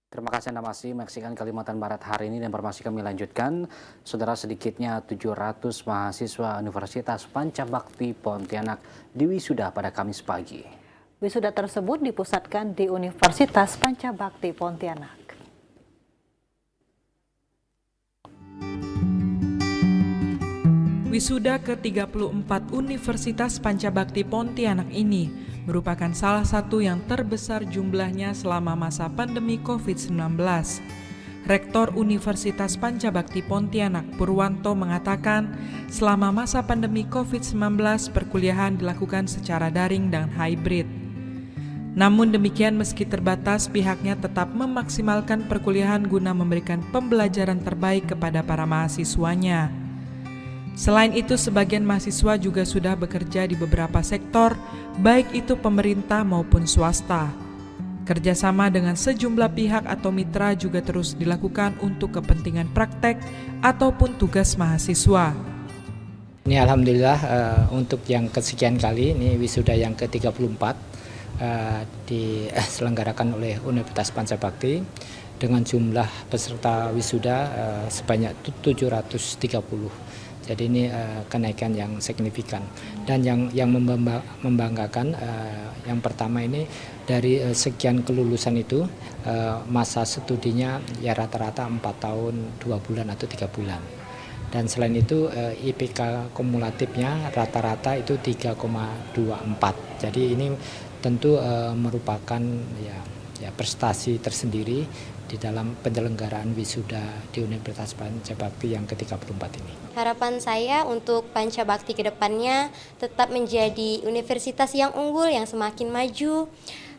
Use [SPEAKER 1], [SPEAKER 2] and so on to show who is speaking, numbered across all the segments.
[SPEAKER 1] Terima kasih Anda masih menyaksikan Kalimantan Barat hari ini dan informasi kami lanjutkan. Saudara, sedikitnya 700 mahasiswa Universitas Pancabakti Pontianak diwisuda pada Kamis pagi.
[SPEAKER 2] Wisuda tersebut dipusatkan di Universitas Pancabakti Pontianak.
[SPEAKER 3] Wisuda ke-34 Universitas Pancabakti Pontianak ini merupakan salah satu yang terbesar jumlahnya selama masa pandemi COVID-19. Rektor Universitas Pancabakti Pontianak Purwanto mengatakan, selama masa pandemi COVID-19 perkuliahan dilakukan secara daring dan hybrid. Namun demikian meski terbatas, pihaknya tetap memaksimalkan perkuliahan guna memberikan pembelajaran terbaik kepada para mahasiswanya. Selain itu, sebagian mahasiswa juga sudah bekerja di beberapa sektor, baik itu pemerintah maupun swasta. Kerjasama dengan sejumlah pihak atau mitra juga terus dilakukan untuk kepentingan praktek ataupun tugas mahasiswa.
[SPEAKER 4] Ini alhamdulillah untuk yang kesekian kali, ini wisuda yang ke-34 diselenggarakan oleh Universitas Pancabakti dengan jumlah peserta wisuda sebanyak 730. Jadi ini kenaikan yang signifikan, dan yang membanggakan yang pertama ini dari sekian kelulusan itu masa studinya ya rata-rata 4 tahun 2 bulan atau 3 bulan, dan selain itu IPK kumulatifnya rata-rata itu 3,24. Jadi ini tentu merupakan ya prestasi tersendiri di dalam penyelenggaraan wisuda di Universitas Pancabakti yang ke-34 ini.
[SPEAKER 5] Harapan saya untuk Pancabakti ke depannya tetap menjadi universitas yang unggul, yang semakin maju,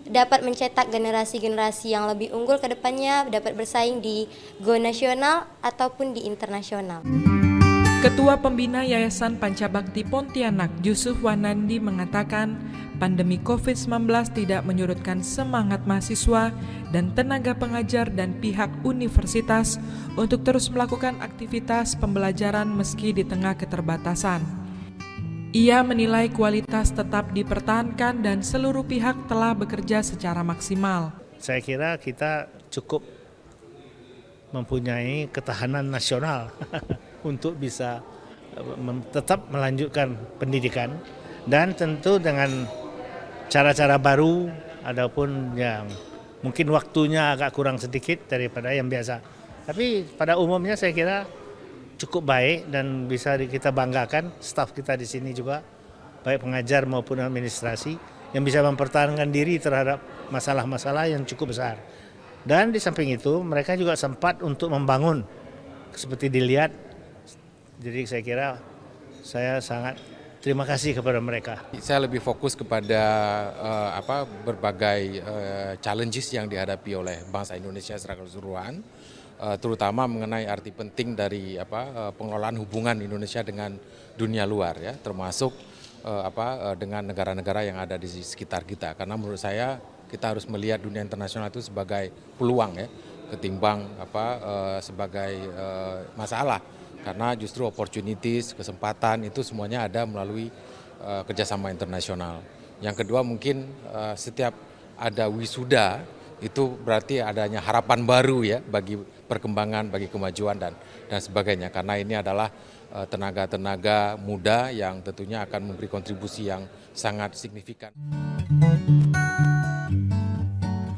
[SPEAKER 5] dapat mencetak generasi-generasi yang lebih unggul ke depannya, dapat bersaing di go nasional ataupun di internasional.
[SPEAKER 3] Ketua Pembina Yayasan Pancabakti Pontianak Yusuf Wanandi mengatakan, pandemi COVID-19 tidak menyurutkan semangat mahasiswa dan tenaga pengajar dan pihak universitas untuk terus melakukan aktivitas pembelajaran meski di tengah keterbatasan. Ia menilai kualitas tetap dipertahankan dan seluruh pihak telah bekerja secara maksimal.
[SPEAKER 6] Saya kira kita cukup mempunyai ketahanan nasional untuk bisa tetap melanjutkan pendidikan, dan tentu dengan cara-cara baru, adapun yang mungkin waktunya agak kurang sedikit daripada yang biasa. Tapi pada umumnya saya kira cukup baik dan bisa kita banggakan staf kita di sini juga, baik pengajar maupun administrasi, yang bisa mempertahankan diri terhadap masalah-masalah yang cukup besar. Dan di samping itu mereka juga sempat untuk membangun seperti dilihat. Jadi saya kira saya sangat terima kasih kepada mereka.
[SPEAKER 7] Saya lebih fokus kepada berbagai challenges yang dihadapi oleh bangsa Indonesia secara keseluruhan, terutama mengenai arti penting dari pengelolaan hubungan Indonesia dengan dunia luar, ya, termasuk dengan negara-negara yang ada di sekitar kita. Karena menurut saya kita harus melihat dunia internasional itu sebagai peluang, ya, ketimbang sebagai masalah. Karena justru opportunities, kesempatan itu semuanya ada melalui kerjasama internasional. Yang kedua, mungkin setiap ada wisuda itu berarti adanya harapan baru, ya, bagi perkembangan, bagi kemajuan dan sebagainya. Karena ini adalah tenaga-tenaga muda yang tentunya akan memberi kontribusi yang sangat signifikan.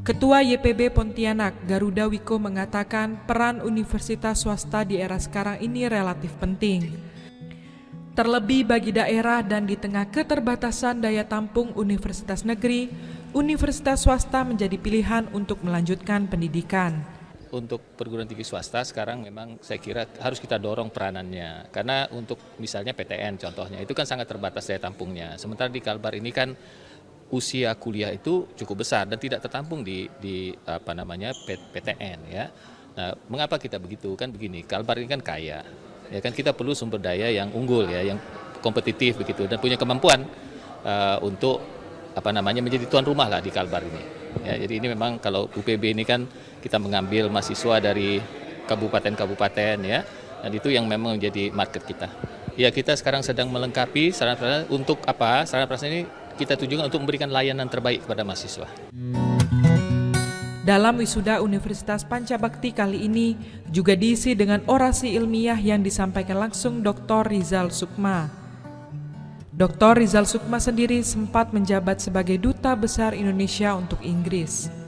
[SPEAKER 3] Ketua YPB Pontianak, Garuda Wiko, mengatakan peran universitas swasta di era sekarang ini relatif penting. Terlebih bagi daerah dan di tengah keterbatasan daya tampung universitas negeri, universitas swasta menjadi pilihan untuk melanjutkan pendidikan.
[SPEAKER 8] Untuk perguruan tinggi swasta sekarang memang saya kira harus kita dorong peranannya. Karena untuk misalnya PTN contohnya, itu kan sangat terbatas daya tampungnya. Sementara di Kalbar ini kan usia kuliah itu cukup besar dan tidak tertampung di PTN, ya. Nah, mengapa kita begitu? Kan begini, Kalbar ini kan kaya, ya kan, kita perlu sumber daya yang unggul, ya, yang kompetitif begitu, dan punya kemampuan untuk menjadi tuan rumah lah di Kalbar ini. Ya, jadi ini memang kalau UPB ini kan kita mengambil mahasiswa dari kabupaten-kabupaten, ya, dan itu yang memang menjadi market kita. Ya, kita sekarang sedang melengkapi sarana-prasarana untuk sarana-prasarana ini kita tujukan untuk memberikan layanan terbaik kepada mahasiswa.
[SPEAKER 3] Dalam wisuda Universitas Pancabakti kali ini juga diisi dengan orasi ilmiah yang disampaikan langsung Dr. Rizal Sukma. Dr. Rizal Sukma sendiri sempat menjabat sebagai Duta Besar Indonesia untuk Inggris.